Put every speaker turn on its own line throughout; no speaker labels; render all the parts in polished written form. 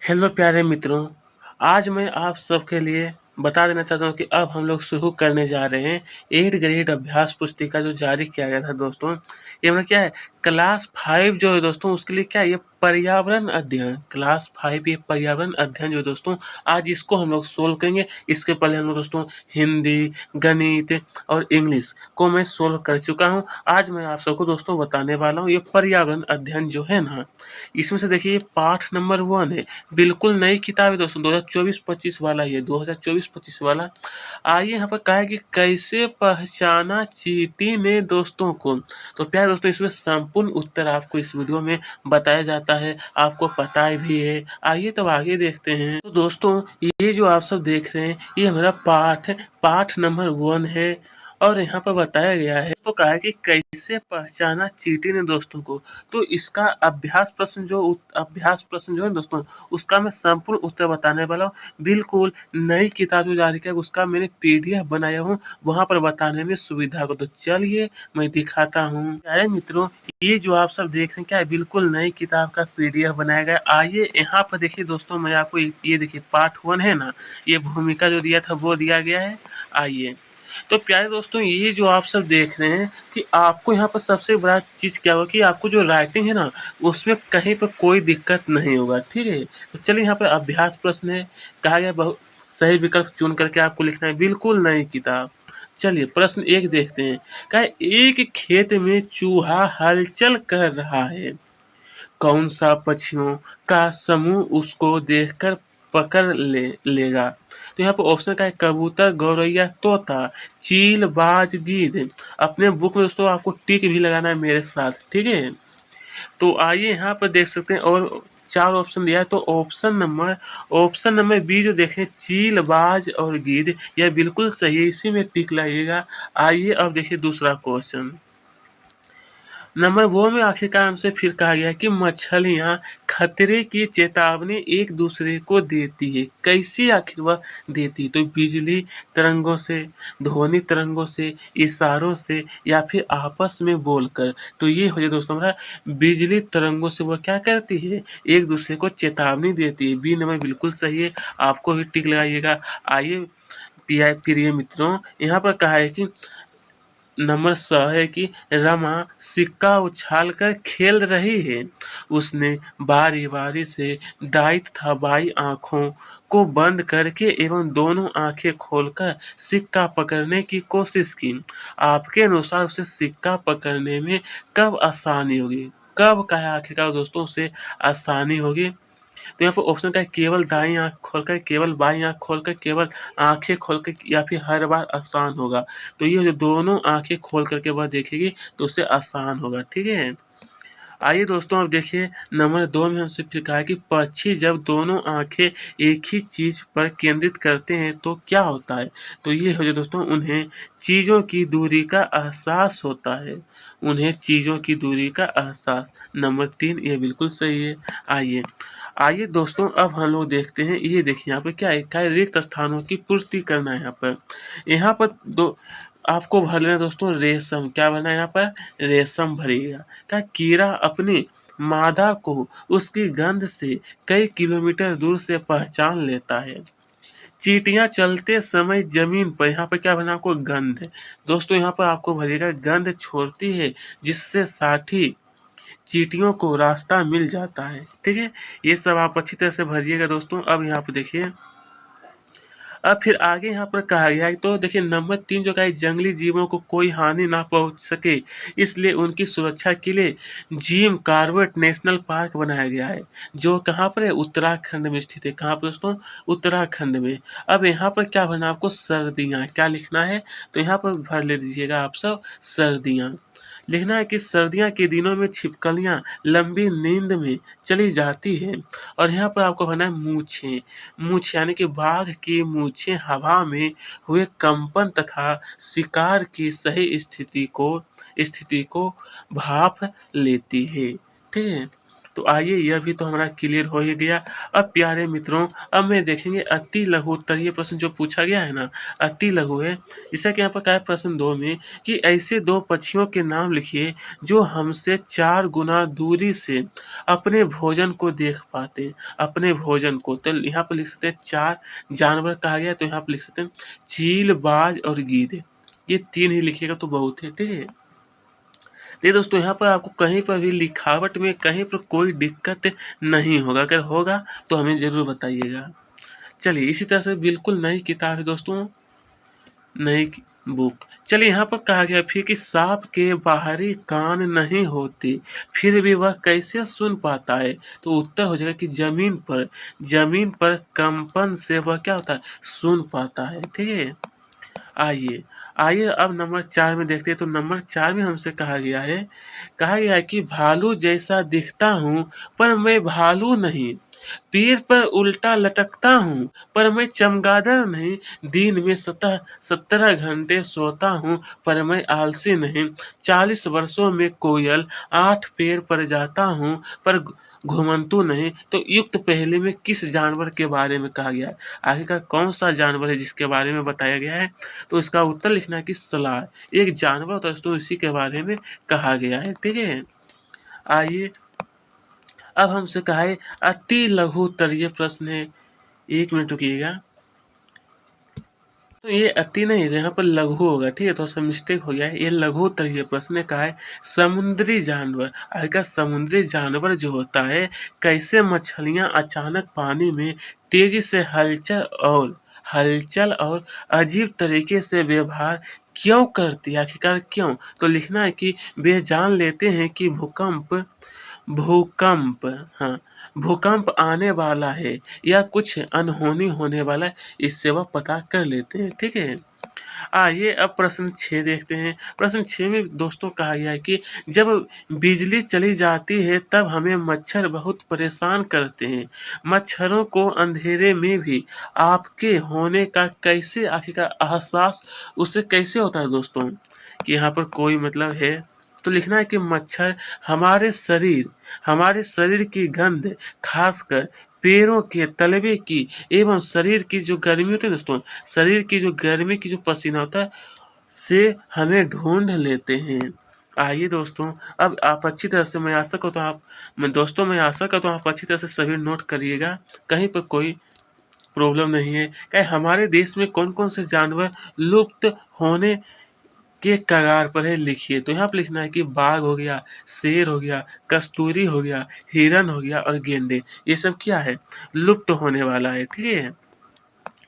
Hello प्यारे मित्रों, आज मैं आप सबके लिए बता देना चाहता हूँ कि अब हम लोग शुरू करने जा रहे हैं 8th ग्रेड अभ्यास पुस्तिका जो जारी किया गया था दोस्तों। ये मतलब क्या है, क्लास 5 जो है दोस्तों उसके लिए क्या है, ये पर्यावरण अध्ययन क्लास 5 ये पर्यावरण अध्ययन जो है दोस्तों आज इसको हम लोग सोल्व करेंगे। इसके पहले हम लोग दोस्तों हिंदी, गणित और इंग्लिश को मैं सोल्व कर चुका हूँ। आज मैं आप सबको दोस्तों बताने वाला हूँ ये पर्यावरण अध्ययन जो है ना, इसमें से देखिए ये पाठ नंबर 1 है। बिल्कुल नई किताब है दोस्तों, 2024-25 वाला ये 2024-25 वाला। आइए यहाँ पर कहा है कि कैसे पहचाना चींटी ने दोस्तों को। तो प्यारे दोस्तों इसमें संपूर्ण उत्तर आपको इस वीडियो में बताया जाता है, आपको पता भी है। आइए तब आगे देखते हैं। तो दोस्तों ये जो आप सब देख रहे हैं ये हमारा पाठ है, पाठ नंबर 1 है और यहाँ पर बताया गया है तो कहा है कि कैसे पहचाना चींटी ने दोस्तों को। तो इसका अभ्यास प्रश्न जो है दोस्तों उसका मैं संपूर्ण उत्तर बताने वाला हूँ। बिल्कुल नई किताब जो जारी है उसका मैंने पीडीएफ बनाया हूँ, वहाँ पर बताने में सुविधा को। तो चलिए मैं दिखाता हूँ। प्यारे मित्रों ये जो आप सब देख रहे हैं क्या है, बिल्कुल नई किताब का पीडीएफ बनाया गया। आइए यहाँ पर देखिए दोस्तों, मैं आपको ये देखिए पार्ट 1 है ना, ये भूमिका जो दिया था वो दिया गया है। आइए तो प्यारे दोस्तों ये जो आप सब देख रहे हैं कि आपको यहाँ पर सबसे बड़ा चीज़ क्या होगा कि आपको जो राइटिंग है ना उसमें कहीं पर कोई दिक्कत नहीं होगा, ठीक है। तो चलिए यहाँ पर अभ्यास प्रश्न है, कहा गया बहुत सही विकल्प चुन करके आपको लिखना है, बिल्कुल नई किताब। चलिए प्रश्न 1 देखते हैं। कहा एक खेत में चूहा हलचल कर रहा है, कौन सा पक्षियों का समूह उसको देखकर पकड़ लेगा। तो यहाँ पर ऑप्शन का है कबूतर, गौरैया, तोता, चील, बाज, गीद। अपने बुक में दोस्तों आपको टिक भी लगाना है मेरे साथ, ठीक है। तो आइए यहाँ पर देख सकते हैं और 4 ऑप्शन दिया है। तो ऑप्शन नंबर बी जो देखें चील, बाज और गीद, यह बिल्कुल सही है, इसी में टिक लगाइएगा। आइए अब देखिए दूसरा क्वेश्चन। नंबर 2 में आखिरकार हमसे फिर कहा गया कि मछलियां खतरे की चेतावनी एक दूसरे को देती है, कैसी आखिर वह देती है। तो बिजली तरंगों से, ध्वनि तरंगों से, इशारों से या फिर आपस में बोलकर। तो ये हो जाए दोस्तों हमारा बिजली तरंगों से वह क्या करती है, एक दूसरे को चेतावनी देती है। बी नंबर बिल्कुल सही है, आपको भी टिक लगाइएगा। आइए प्रिय मित्रों यहाँ पर कहा है कि नंबर 100 है कि रमा सिक्का उछालकर खेल रही है। उसने बारी बारी से दाई तथा बाई आंखों को बंद करके एवं दोनों आंखें खोलकर सिक्का पकड़ने की कोशिश की। आपके अनुसार उसे सिक्का पकड़ने में कब आसानी होगी, कब का है आखिरकार दोस्तों उसे आसानी होगी। तो यहाँ पर ऑप्शन का है केवल दाईं आँख खोलकर, केवल बाईं आँख खोलकर, केवल आँखें खोलकर या फिर हर बार आसान होगा। तो ये जो दोनों आँखें खोल करके वह देखेगी तो उससे आसान होगा, ठीक है। आइए दोस्तों अब देखिए नंबर 2 में हमसे फिर कहा है कि पक्षी जब दोनों आँखें एक ही चीज़ पर केंद्रित करते हैं तो क्या होता है। तो ये हो जाए दोस्तों उन्हें चीज़ों की दूरी का एहसास होता है, उन्हें चीज़ों की दूरी का एहसास। नंबर 3 ये बिल्कुल सही है। आइए आइए दोस्तों अब हम लोग देखते हैं, ये देखिए यहाँ पे क्या है, रिक्त स्थानों की पूर्ति करना है। यहाँ पर दो आपको भर लेना दोस्तों रेशम, क्या भरना है यहाँ पर, रेशम भरिएगा। क्या कीड़ा अपनी मादा को उसकी गंध से कई किलोमीटर दूर से पहचान लेता है। चींटियां चलते समय जमीन पर, यहाँ पर क्या भरना आपको, गंध। दोस्तों यहाँ पर आपको भरिएगा गंध छोड़ती है जिससे साथी चींटियों को रास्ता मिल जाता है, ठीक है। ये सब आप अच्छी तरह से भरिएगा दोस्तों। अब यहाँ पे देखिए अब फिर आगे यहाँ पर कहा गया है, तो देखिए नंबर 3 जो कहा है जंगली जीवों को कोई हानि ना पहुंच सके इसलिए उनकी सुरक्षा के लिए जिम कॉर्बेट नेशनल पार्क बनाया गया है, जो कहाँ पर है, उत्तराखंड में स्थित है। कहाँ पर दोस्तों, उत्तराखंड में। अब यहाँ पर क्या भरना आपको, सर्दियाँ, क्या लिखना है, तो यहाँ पर भर ले दीजिएगा आप सब सर्दियाँ। लिखना है कि सर्दियाँ के दिनों में छिपकलियाँ लंबी नींद में चली जाती है। और यहाँ पर आपको भरना है मूछें, मूछ यानी कि बाघ की मूछें हवा में हुए कंपन तथा शिकार की सही स्थिति को भाप लेती है, ठीक है। तो आइए यह भी तो हमारा क्लियर हो ही गया। अब प्यारे मित्रों, अब मैं देखेंगे अति लघु उत्तर। ये प्रश्न जो पूछा गया है ना, अति लघु है। जैसा कि यहाँ पर कहा है प्रश्न 2 में कि ऐसे 2 पक्षियों के नाम लिखिए जो हमसे 4 गुना दूरी से अपने भोजन को देख पाते हैं। अपने भोजन को, तो यहाँ पर लिख सकते हैं 4 जानवर कहा गया, तो यहाँ पर लिख सकते हैं चील, बाज और गीदड़। ये 3 ही लिखिएगा तो बहुत है, ठीक है। देखिए दोस्तों, यहाँ पर आपको कहीं पर भी लिखावट में कहीं पर कोई दिक्कत नहीं होगा। अगर होगा तो हमें ज़रूर बताइएगा। चलिए, इसी तरह से बिल्कुल नई किताब है दोस्तों, नई बुक। चलिए, यहाँ पर कहा गया फिर कि सांप के बाहरी कान नहीं होते, फिर भी वह कैसे सुन पाता है? तो उत्तर हो जाएगा कि जमीन पर कंपन से वह क्या होता है? सुन पाता है, ठीक है। आइए आइए अब नंबर 4 में देखते हैं। तो नंबर 4 में हमसे कहा गया है कि भालू जैसा दिखता हूँ पर मैं भालू नहीं, पेड़ पर उल्टा लटकता हूँ पर मैं चमगादड़ नहीं, दिन में 17 घंटे सोता हूँ पर मैं आलसी नहीं, 40 वर्षों में कोयल 8 पेड़ पर जाता हूँ पर घुमंतू नहीं। तो युक्त पहले में किस जानवर के बारे में कहा गया है? आखिरकार कौन सा जानवर है जिसके बारे में बताया गया है? तो इसका उत्तर लिखना है कि सलार एक जानवर होता है दोस्तों, इसी के बारे में कहा गया है, ठीक है। आइए अब हमसे कहा है अति लघु उत्तरीय प्रश्न है। 1 मिनट रुकिएगा। तो ये अति नहीं है, यहाँ पर लघु होगा, ठीक है। थोड़ा सा मिस्टेक हो गया है, ये लघु उत्तरीय प्रश्न का है। समुद्री जानवर, आखिर समुद्री जानवर जो होता है, कैसे मछलियाँ अचानक पानी में तेजी से हलचल और अजीब तरीके से व्यवहार क्यों करती है? आखिरकार क्यों? तो लिखना है कि वे जान लेते हैं कि भूकंप हाँ, भूकंप आने वाला है या कुछ अनहोनी होने वाला है, इससे वह पता कर लेते हैं, ठीक है। आइए अब प्रश्न 6 देखते हैं। प्रश्न 6 में दोस्तों कहा गया है कि जब बिजली चली जाती है तब हमें मच्छर बहुत परेशान करते हैं। मच्छरों को अंधेरे में भी आपके होने का कैसे आखिरकार एहसास उसे कैसे होता है दोस्तों? कि यहाँ पर कोई मतलब है, तो लिखना है कि मच्छर हमारे शरीर की गंध, खासकर पैरों के तलवे की एवं शरीर की जो गर्मी होती है दोस्तों, शरीर की जो गर्मी की जो पसीना होता है से हमें ढूंढ लेते हैं। आइए दोस्तों, अब आप अच्छी तरह से मैं आशा करता हूँ आप अच्छी तरह से सभी नोट करिएगा, कहीं पर कोई प्रॉब्लम नहीं है। क्या हमारे देश में कौन कौन से जानवर लुप्त होने के कगार पर है? लिखिए। तो यहाँ पर लिखना है कि बाघ हो गया, शेर हो गया, कस्तूरी हो गया, हिरन हो गया और गेंडे, ये सब क्या है? लुप्त होने वाला है, ठीक है।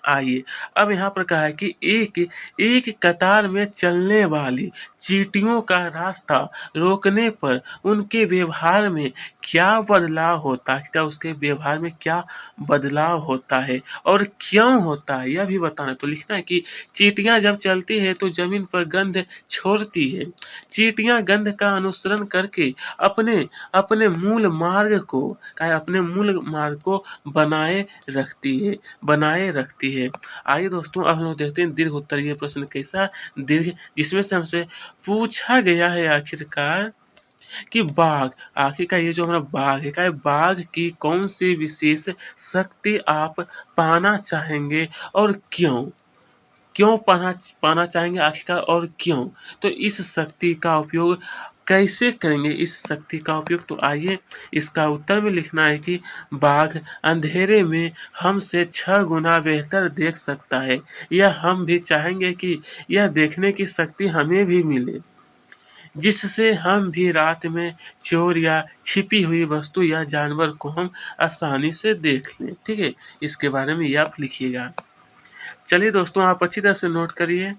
आइए अब यहाँ पर कहा है कि एक एक कतार में चलने वाली चींटियों का रास्ता रोकने पर उनके व्यवहार में क्या बदलाव होता है? क्या उसके व्यवहार में क्या बदलाव होता है और क्यों होता है, यह भी बताना। तो लिखना है कि चींटियां जब चलती है तो जमीन पर गंध छोड़ती है। चींटियां गंध का अनुसरण करके अपने अपने मूल मार्ग को बनाए रखती है। आइए दोस्तों, अब हम लोग देखते हैं दीर्घ उत्तरीय प्रश्न कैसा दीर्घ, जिसमें से हमसे पूछा गया है आखिरकार कि आखिरकार ये जो हमारा बाघ है, क्या बाघ की कौन सी विशेष शक्ति आप पाना चाहेंगे और क्यों? क्यों पाना चाहेंगे आखिरकार और क्यों? तो इस शक्ति का उपयोग कैसे करेंगे इस शक्ति का उपयोग? तो आइए इसका उत्तर में लिखना है कि बाघ अंधेरे में हमसे 6 गुना बेहतर देख सकता है। यह हम भी चाहेंगे कि यह देखने की शक्ति हमें भी मिले, जिससे हम भी रात में चोर या छिपी हुई वस्तु या जानवर को हम आसानी से देख लें, ठीक है। इसके बारे में ये आप लिखिएगा। चलिए दोस्तों, आप अच्छी तरह से नोट करिए।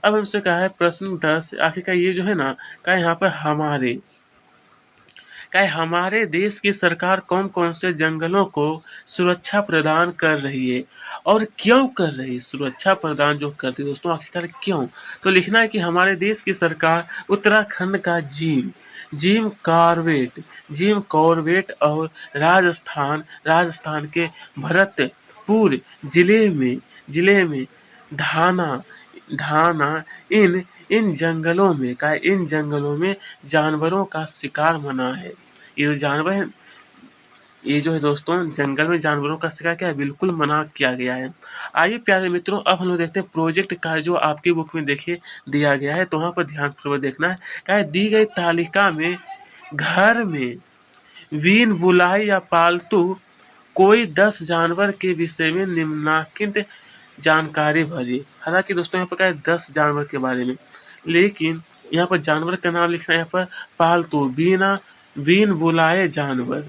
अब हमसे कहा है प्रश्न 10, आखिरकार ये जो है ना, क्या यहाँ पर हमारे देश की सरकार कौन कौन से जंगलों को सुरक्षा प्रदान कर रही है और क्यों कर रही है? सुरक्षा प्रदान जो करती है दोस्तों, आखिरकार क्यों? तो लिखना है कि हमारे देश की सरकार उत्तराखंड का जिम कॉर्बेट और राजस्थान के भरतपुर जिले में धाना धाना इन इन जंगलों में जानवरों का शिकार मना है। ये जो जानवर है ये जो है दोस्तों जंगल में जानवरों का शिकार क्या है बिल्कुल मना किया गया है। आइए प्यारे मित्रों अब हम लोग देखते हैं प्रोजेक्ट कार्य जो आपकी बुक में देखिए दिया गया है, तो वहाँ पर ध्यानपूर्वक देखना है। क्या है दी गई तालिका में घर में बिन बुलाई या पालतू कोई 10 जानवर के विषय में निम्नलिखित जानकारी भरिए। हालाँकि दोस्तों यहाँ पर क्या है 10 जानवर के बारे में, लेकिन यहाँ पर जानवर का नाम लिखना है यहाँ पर पालतू बिन बुलाए जानवर।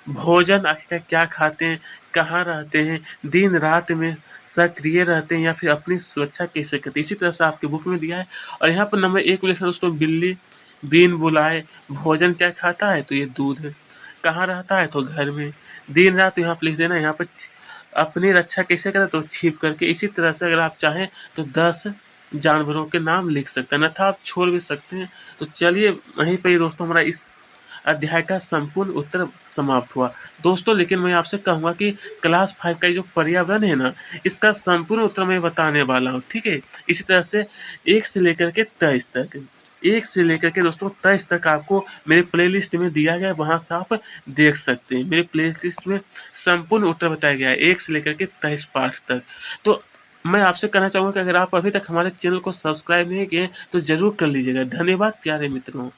भोजन आखिर क्या खाते हैं, कहाँ रहते हैं, दिन रात में सक्रिय रहते हैं या फिर अपनी सुरक्षा कैसे करते हैं, इसी तरह से आपकी बुक में दिया है। और यहाँ पर नंबर 1 लिखा है दोस्तों बिल्ली बिन बुलाए भोजन क्या खाता है, तो ये दूध है। कहाँ रहता है, तो घर में। दिन रात तो यहाँ पर लिख देना, यहाँ पर अपनी रक्षा कैसे करता है, तो छिप करके। इसी तरह से अगर आप चाहें तो 10 जानवरों के नाम लिख सकते हैं, अन्यथा आप छोड़ भी सकते हैं। तो चलिए वहीं पर ही दोस्तों हमारा इस अध्याय का संपूर्ण उत्तर समाप्त हुआ। दोस्तों लेकिन मैं आपसे कहूँगा कि क्लास 5 का जो पर्यावरण है ना, इसका संपूर्ण उत्तर मैं बताने वाला हूँ, ठीक है? इसी तरह से 1 से लेकर के 23 तक, 1 से लेकर के दोस्तों 23 तक आपको मेरे प्लेलिस्ट में दिया गया है, वहाँ से आप देख सकते हैं। मेरे प्लेलिस्ट में संपूर्ण उत्तर बताया गया है 1 से लेकर के 23 पाठ तक। तो मैं आपसे कहना चाहूँगा कि अगर आप अभी तक हमारे चैनल को सब्सक्राइब नहीं किए, तो ज़रूर कर लीजिएगा। धन्यवाद प्यारे मित्रों।